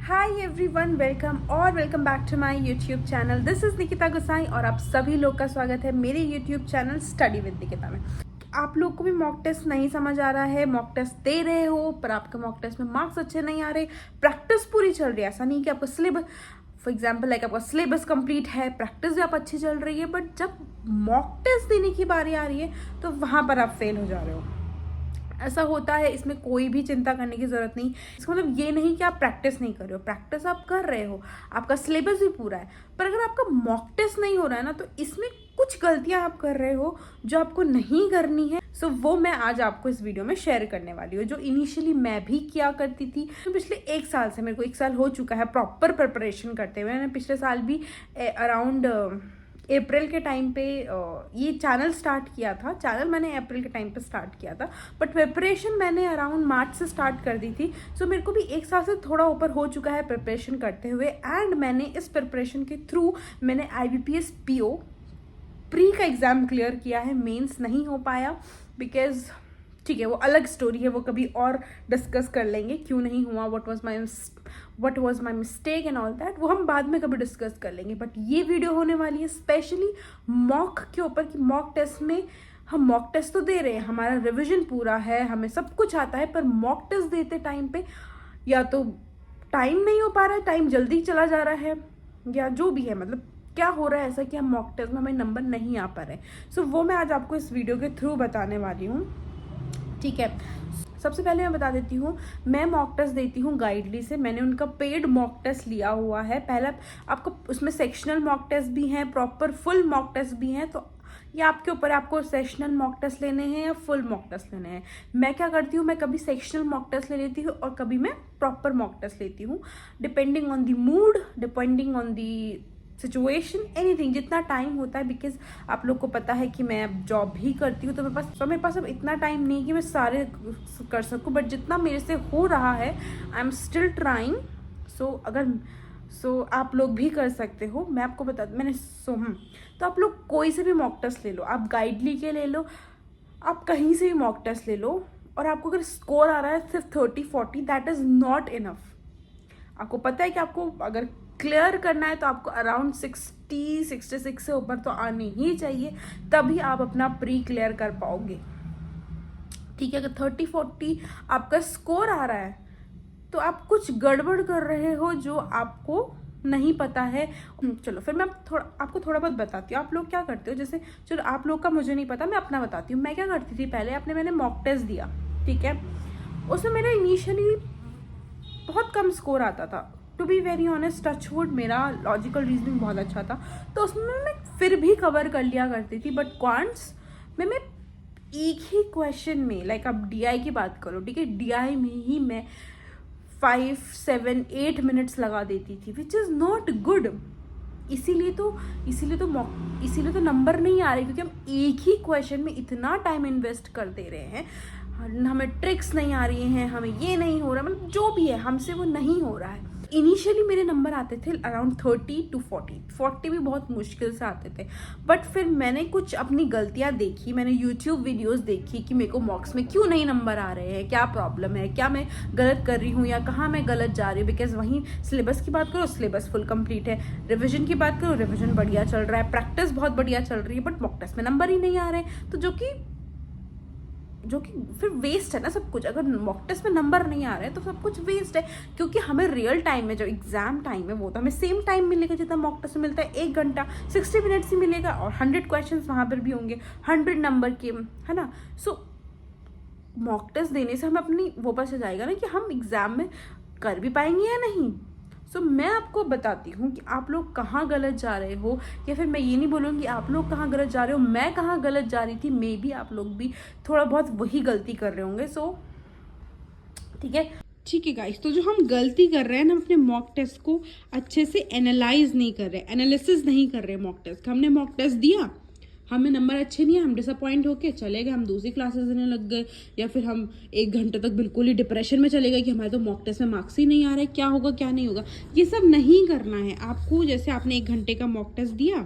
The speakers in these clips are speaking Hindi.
Hi everyone, welcome back to my YouTube channel. This is Nikita Gusain और आप सभी लोग का स्वागत है मेरे YouTube channel study with Nikita में। आप लोग को भी मॉक टेस्ट नहीं समझ आ रहा है, मॉक टेस्ट दे रहे हो पर आपके मॉक टेस्ट में मार्क्स अच्छे नहीं आ रहे, प्रैक्टिस पूरी चल रही है, ऐसा नहीं कि आपका सिलेबस फॉर एग्जाम्पल लाइक आपका सिलेबस कंप्लीट है, प्रैक्टिस भी आप अच्छी चल रही है, बट जब मॉक टेस्ट देने की बारी आ रही है तो वहाँ पर आप फेल हो जा रहे हो। ऐसा होता है, इसमें कोई भी चिंता करने की ज़रूरत नहीं। इसका मतलब ये नहीं कि आप प्रैक्टिस नहीं कर रहे हो, प्रैक्टिस आप कर रहे हो, आपका सिलेबस भी पूरा है, पर अगर आपका मॉक टेस्ट नहीं हो रहा है ना, तो इसमें कुछ गलतियां आप कर रहे हो जो आपको नहीं करनी है। सो वो मैं आज आपको इस वीडियो में शेयर करने वाली हूँ, जो इनिशियली मैं भी किया करती थी। पिछले 1 साल से, मेरे को 1 साल हो चुका है प्रॉपर प्रिपरेशन करते हुए। मैंने पिछले साल भी अराउंड अप्रैल के टाइम पे ये चैनल स्टार्ट किया था। चैनल मैंने अप्रैल के टाइम पे स्टार्ट किया था, बट प्रिपरेशन मैंने अराउंड मार्च से स्टार्ट कर दी थी। सो मेरे को भी 1 साल से थोड़ा ऊपर हो चुका है प्रिपरेशन करते हुए। एंड मैंने इस प्रिपरेशन के थ्रू मैंने IBPS PO प्री का एग्ज़ाम क्लियर किया है। मेंस नहीं हो पाया बिकॉज ठीक है, वो अलग स्टोरी है, वो कभी और डिस्कस कर लेंगे क्यों नहीं हुआ, what was my mistake and all that, वो हम बाद में कभी डिस्कस कर लेंगे। बट ये वीडियो होने वाली है स्पेशली मॉक के ऊपर कि मॉक टेस्ट में हम मॉक टेस्ट तो दे रहे हैं, हमारा रिविजन पूरा है, हमें सब कुछ आता है, पर मॉक टेस्ट देते टाइम पे या तो टाइम नहीं हो पा रहा है, टाइम जल्दी चला जा रहा है, या जो भी है, मतलब क्या हो रहा है ऐसा कि हम मॉक टेस्ट में हमें नंबर नहीं आ पा रहे। सो वो मैं आज आपको इस वीडियो के थ्रू बताने वाली हूँ, ठीक है। सबसे पहले मैं बता देती हूँ, मैं मॉक टेस्ट देती हूँ गाइडली से। मैंने उनका पेड मॉक टेस्ट लिया हुआ है। पहला आपको उसमें सेक्शनल मॉक टेस्ट भी हैं, प्रॉपर फुल मॉक टेस्ट भी हैं, तो ये आपके ऊपर है, आपको सेक्शनल मॉक टेस्ट लेने हैं या फुल मॉक टेस्ट लेने हैं। मैं क्या करती हूँ, मैं कभी सेक्शनल मॉक टेस्ट ले लेती हूँ और कभी मैं प्रॉपर मॉक टेस्ट लेती हूँ, depending on the mood, depending on the situation, anything, जितना टाइम होता है। बिकॉज आप लोग को पता है कि मैं अब जॉब भी करती हूँ, तो मेरे पास अब इतना टाइम नहीं कि मैं सारे कर सकूँ, बट जितना मेरे से हो रहा है आई एम स्टिल ट्राइंग। सो आप लोग भी कर सकते हो। मैं आपको बता मैंने तो आप लोग कोई से भी मॉक टेस्ट ले लो, आप गाइडली के ले लो, आप कहीं से भी मॉक टेस्ट ले लो, और आपको अगर स्कोर आ रहा है सिर्फ 30-40, दैट इज़ नॉट इनफ। आपको पता है कि आपको अगर क्लियर करना है तो आपको अराउंड 60-66 से ऊपर तो आने ही चाहिए, तभी आप अपना प्री क्लियर कर पाओगे, ठीक है। अगर 30-40 आपका स्कोर आ रहा है तो आप कुछ गड़बड़ कर रहे हो जो आपको नहीं पता है। चलो फिर मैं आपको थोड़ा बहुत बताती हूँ। आप लोग क्या करते हो, जैसे चलो आप लोग का मुझे नहीं पता, मैं अपना बताती हूँ। मैं क्या करती थी पहले, मैंने मॉक टेस्ट दिया, ठीक है। उसमें मेरा इनिशियली बहुत कम स्कोर आता था, to be very honest, touchwood, मेरा लॉजिकल रीजनिंग बहुत अच्छा था, तो उसमें मैं फिर भी कवर कर लिया करती थी। बट क्वांट्स में मैं एक ही क्वेश्चन में, लाइक आप DI की बात करो, ठीक है, DI में ही मैं 5, 7, 8 मिनट्स लगा देती थी, विच इज़ नॉट गुड। इसीलिए तो नंबर नहीं आ रहे, क्योंकि हम एक ही क्वेश्चन में इतना टाइम इन्वेस्ट कर दे रहे हैं, हमें ट्रिक्स नहीं आ रही हैं, हमें ये नहीं हो रहा, मतलब जो भी है हमसे वो नहीं हो रहा है। इनिशियली मेरे नंबर आते थे अराउंड 30-40 भी बहुत मुश्किल से आते थे, बट फिर मैंने कुछ अपनी गलतियां देखी, मैंने यूट्यूब वीडियोस देखी कि मेरे को मॉक्स में क्यों नहीं नंबर आ रहे हैं, क्या प्रॉब्लम है, क्या मैं गलत कर रही हूँ या कहाँ मैं गलत जा रही हूँ। बिकॉज वहीं सिलेबस की बात करो, सिलेबस फुल कंप्लीट है, रिविजन की बात करो, रिविजन बढ़िया चल रहा है, प्रैक्टिस बहुत बढ़िया चल रही है, बट मॉक टेस्ट में नंबर ही नहीं आ रहे हैं, तो जो कि फिर वेस्ट है ना सब कुछ। अगर मॉक टेस्ट में नंबर नहीं आ रहे हैं तो सब कुछ वेस्ट है, क्योंकि हमें रियल टाइम में जो एग्जाम टाइम है वो तो हमें सेम टाइम मिलेगा जितना मॉक टेस्ट में मिलता है, 1 घंटा 60 मिनट्स ही मिलेगा, और 100 क्वेश्चन वहाँ पर भी होंगे 100 नंबर के, है ना। सो मॉक टेस्ट देने से हमें अपनी वो पता चल जाएगा ना कि हम एग्जाम में कर भी पाएंगे या नहीं। सो मैं आपको बताती हूँ कि आप लोग कहाँ गलत जा रहे हो, या फिर मैं ये नहीं बोलूँगी आप लोग कहाँ गलत जा रहे हो, मैं कहाँ गलत जा रही थी, मे बी आप लोग भी थोड़ा बहुत वही गलती कर रहे होंगे। सो ठीक है गाइस, तो जो हम गलती कर रहे हैं ना, अपने मॉक टेस्ट को अच्छे से एनालाइज नहीं कर रहे, एनालिसिस नहीं कर रहे मॉक टेस्ट। हमने मॉक टेस्ट दिया, हमें नंबर अच्छे नहीं है, हम डिसअपॉइंट होके चले गए, हम दूसरी क्लासेस देने लग गए, या फिर हम 1 घंटे तक बिल्कुल ही डिप्रेशन में चले गए कि हमारे तो मॉक टेस्ट में मार्क्स ही नहीं आ रहे, क्या होगा क्या नहीं होगा। ये सब नहीं करना है आपको। जैसे आपने 1 घंटे का मॉक टेस्ट दिया,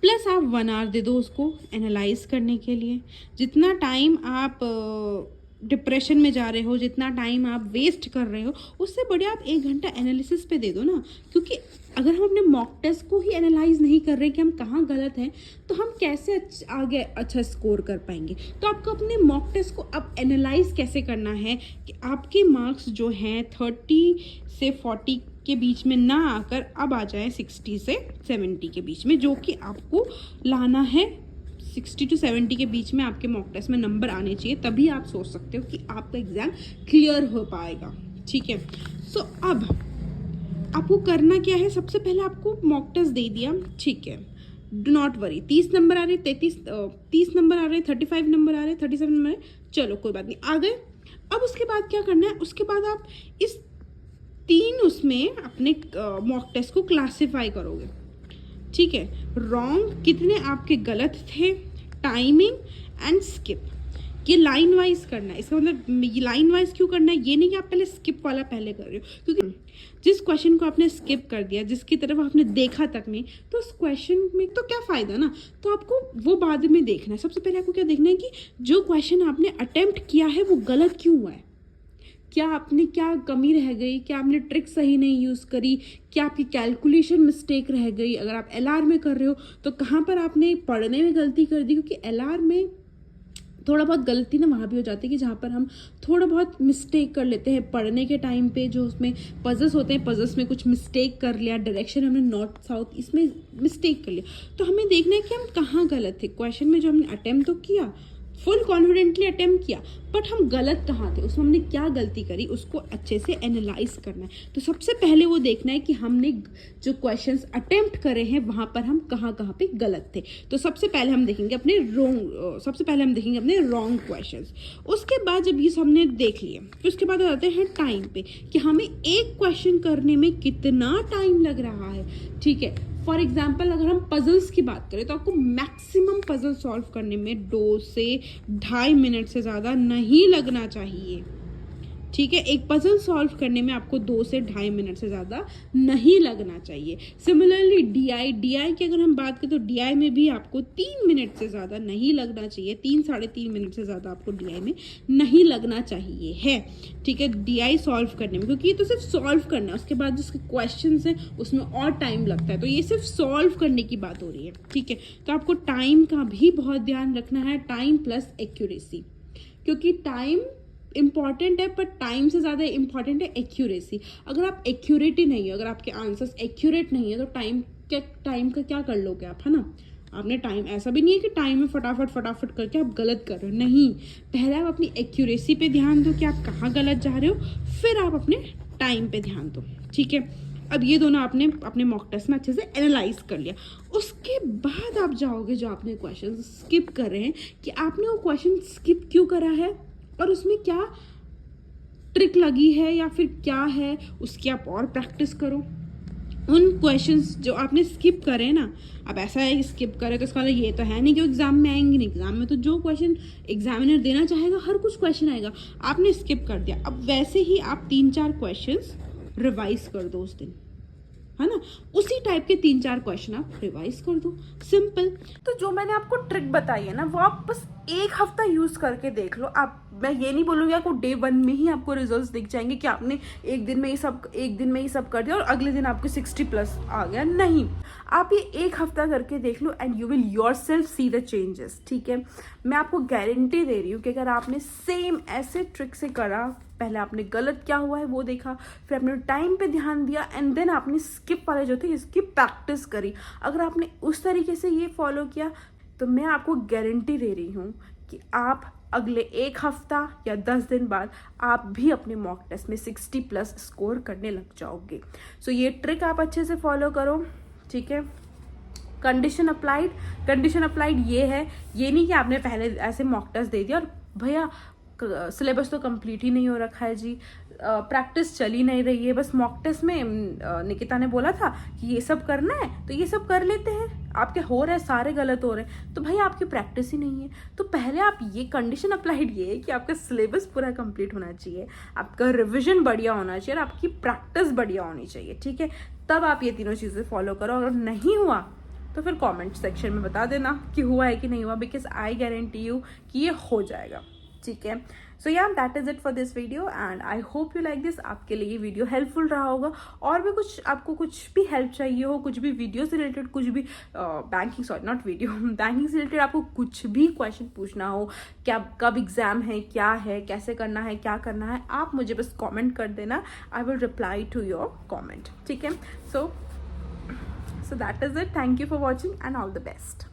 प्लस आप 1 आवर दे दो उसको एनालाइज करने के लिए। जितना टाइम आप डिप्रेशन में जा रहे हो, जितना टाइम आप वेस्ट कर रहे हो, उससे बढ़िया आप 1 घंटा एनालिसिस पे दे दो ना। क्योंकि अगर हम अपने मॉक टेस्ट को ही एनालाइज नहीं कर रहे कि हम कहाँ गलत हैं, तो हम कैसे आगे अच्छा स्कोर कर पाएंगे। तो आपको अपने मॉक टेस्ट को अब एनालाइज कैसे करना है कि आपके मार्क्स जो हैं 30 से 40 के बीच में ना आकर अब आ जाए 60 से 70 के बीच में, जो कि आपको लाना है। 60 to 70 के बीच में आपके मॉक टेस्ट में नंबर आने चाहिए, तभी आप सोच सकते हो कि आपका एग्ज़ाम क्लियर हो पाएगा। ठीक है, सो अब आपको करना क्या है, सबसे पहले आपको मॉक टेस्ट दे दिया, ठीक है, डू नॉट वरी। 30 नंबर आ रहे, 30 नंबर आ रहे, 35 नंबर आ रहे, 37 नंबर आ रहे, चलो कोई बात नहीं, आ गए। अब उसके बाद क्या करना है, उसके बाद आप इस 3 उसमें अपने मॉक टेस्ट को क्लासीफाई करोगे। ठीक है, रॉन्ग कितने आपके गलत थे, टाइमिंग एंड स्किप, ये लाइन वाइज करना है। इसका मतलब लाइन वाइज क्यों करना है, ये नहीं कि आप पहले स्किप वाला पहले कर रहे हो, क्योंकि जिस क्वेश्चन को आपने स्किप कर दिया, जिसकी तरफ आपने देखा तक नहीं, तो उस क्वेश्चन में तो क्या फ़ायदा ना। तो आपको वो बाद में देखना है। सबसे पहले आपको क्या देखना है कि जो क्वेश्चन आपने अटेम्प्ट किया है वो गलत क्यों हुआ है, क्या आपने क्या कमी रह गई, क्या आपने ट्रिक सही नहीं यूज़ करी, क्या आपकी कैलकुलेशन मिस्टेक रह गई। अगर आप एलआर में कर रहे हो तो कहाँ पर आपने पढ़ने में गलती कर दी, क्योंकि एलआर में थोड़ा बहुत गलती ना वहाँ भी हो जाती है कि जहाँ पर हम थोड़ा बहुत मिस्टेक कर लेते हैं पढ़ने के टाइम पे। जो उसमें पजल्स होते हैं, पजल्स में कुछ मिस्टेक कर लिया, डायरेक्शन हमने नॉर्थ साउथ इसमें मिस्टेक कर लिया, तो हमें देखना है कि हम कहाँ गलत थे। क्वेश्चन में जो हमने अटेम्प्ट तो किया, फुल कॉन्फिडेंटली अटेम्प्ट किया, बट हम गलत कहाँ थे, उसमें हमने क्या गलती करी, उसको अच्छे से एनालाइज करना है। तो सबसे पहले वो देखना है कि हमने जो क्वेश्चंस अटेम्प्ट करे हैं वहाँ पर हम कहाँ कहाँ पे गलत थे। तो सबसे पहले हम देखेंगे अपने रॉन्ग क्वेश्चंस। उसके बाद जब ये हमने देख लिए, तो उसके बाद आते हैं टाइम पे कि हमें एक क्वेश्चन करने में कितना टाइम लग रहा है। ठीक है, फॉर एग्जाम्पल अगर हम पजल्स की बात करें तो आपको मैक्सिमम पजल सॉल्व करने में 2 से 2.5 मिनट से ज़्यादा नहीं लगना चाहिए। ठीक है, एक पजल सॉल्व करने में आपको 2 से 2.5 मिनट से ज़्यादा नहीं लगना चाहिए। सिमिलरली डीआई की अगर हम बात करें तो डीआई में भी आपको 3 मिनट से ज़्यादा नहीं लगना चाहिए, 3-3.5 मिनट से ज़्यादा आपको डीआई में नहीं लगना चाहिए है। ठीक है, डीआई सॉल्व करने में, क्योंकि ये तो सिर्फ सॉल्व करना है, उसके बाद जिसके क्वेश्चन हैं उसमें और टाइम लगता है, तो ये सिर्फ सॉल्व करने की बात हो रही है। ठीक है, तो आपको टाइम का भी बहुत ध्यान रखना है, टाइम प्लस एक्यूरेसी, क्योंकि टाइम इम्पॉर्टेंट है, पर टाइम से ज़्यादा इम्पॉर्टेंट है एक्यूरेसी। अगर आप एक्यूरेट ही नहीं हो, अगर आपके आंसर्स एक्यूरेट नहीं है, तो टाइम का क्या कर लोगे आप, है ना। आपने टाइम, ऐसा भी नहीं है कि टाइम में फटाफट करके आप गलत कर रहे हो, नहीं। पहले आप अपनी एक्यूरेसी पे ध्यान दो कि आप कहाँ गलत जा रहे हो, फिर आप अपने टाइम पे ध्यान दो। ठीक है, अब ये दोनों आपने अपने मॉक टेस्ट में अच्छे से एनालाइज कर लिया। उसके बाद आप जाओगे जो आपने क्वेश्चन स्किप कर रहे हैं, कि आपने वो क्वेश्चन स्किप क्यों करा है और उसमें क्या ट्रिक लगी है या फिर क्या है, उसकी आप और प्रैक्टिस करो। उन क्वेश्चंस जो आपने स्किप करे ना, अब ऐसा है कि स्किप करे तो इसका मतलब ये तो है नहीं कि एग्जाम में आएंगे नहीं। एग्जाम में तो जो क्वेश्चन एग्जामिनर देना चाहेगा हर कुछ क्वेश्चन आएगा, आपने स्किप कर दिया। अब वैसे ही आप 3-4 क्वेश्चंस रिवाइज कर दो उस दिन, है ना, उसी टाइप के 3-4 क्वेश्चन आप रिवाइज कर दो, सिंपल। तो जो मैंने आपको ट्रिक बताई है ना, वो आप बस 1 हफ्ता यूज़ करके देख लो। आप, मैं ये नहीं बोलूँगी आपको डे 1 में ही आपको रिजल्ट्स दिख जाएंगे कि आपने एक दिन में ही सब कर दिया और अगले दिन आपको 60+ आ गया, नहीं। आप ये 1 हफ्ता करके देख लो and you will yourself see the changes. ठीक है, मैं आपको गारंटी दे रही हूँ कि अगर आपने सेम ऐसे ट्रिक से करा, पहले आपने गलत क्या हुआ है वो देखा, फिर आपने टाइम पे ध्यान दिया एंड देन आपने स्किप वाले जो थे इसकी प्रैक्टिस करी, अगर आपने उस तरीके से ये फॉलो किया, तो मैं आपको गारंटी दे रही हूँ कि आप अगले 1 हफ्ता या 10 दिन बाद आप भी अपने मॉक टेस्ट में 60+ स्कोर करने लग जाओगे। सो ये ट्रिक आप अच्छे से फॉलो करो। ठीक है, कंडीशन अप्लाइड ये है, ये नहीं कि आपने पहले ऐसे मॉक टेस्ट दे दिया और भैया सिलेबस तो कंप्लीट ही नहीं हो रखा है जी, प्रैक्टिस चल ही नहीं रही है, बस मॉक टेस्ट में निकिता ने बोला था कि ये सब करना है तो ये सब कर लेते हैं, आपके हो रहे हैं सारे गलत हो रहे हैं, तो भाई आपकी प्रैक्टिस ही नहीं है। तो पहले आप ये कंडीशन अप्लाइड ये है कि आपका सिलेबस पूरा कंप्लीट होना चाहिए, आपका रिविजन बढ़िया होना चाहिए और आपकी प्रैक्टिस बढ़िया होनी चाहिए। ठीक है, तब आप ये तीनों चीज़ें फॉलो करो। अगर नहीं हुआ तो फिर कमेंट सेक्शन में बता देना कि हुआ है कि नहीं हुआ, बिकॉज आई गारंटी यू कि ये हो जाएगा। ठीक है, सो या that is it for this video and I hope you like this. आपके लिए ये वीडियो हेल्पफुल रहा होगा। और भी कुछ आपको कुछ भी हेल्प चाहिए हो, कुछ भी वीडियो से रिलेटेड, कुछ भी banking, sorry not video, banking से रिलेटेड आपको कुछ भी क्वेश्चन पूछना हो, क्या कब एग्जाम है, क्या है, कैसे करना है, क्या करना है, आप मुझे बस कमेंट कर देना। I will reply to your comment, ठीक है। So that is it. Thank you for watching and all the best.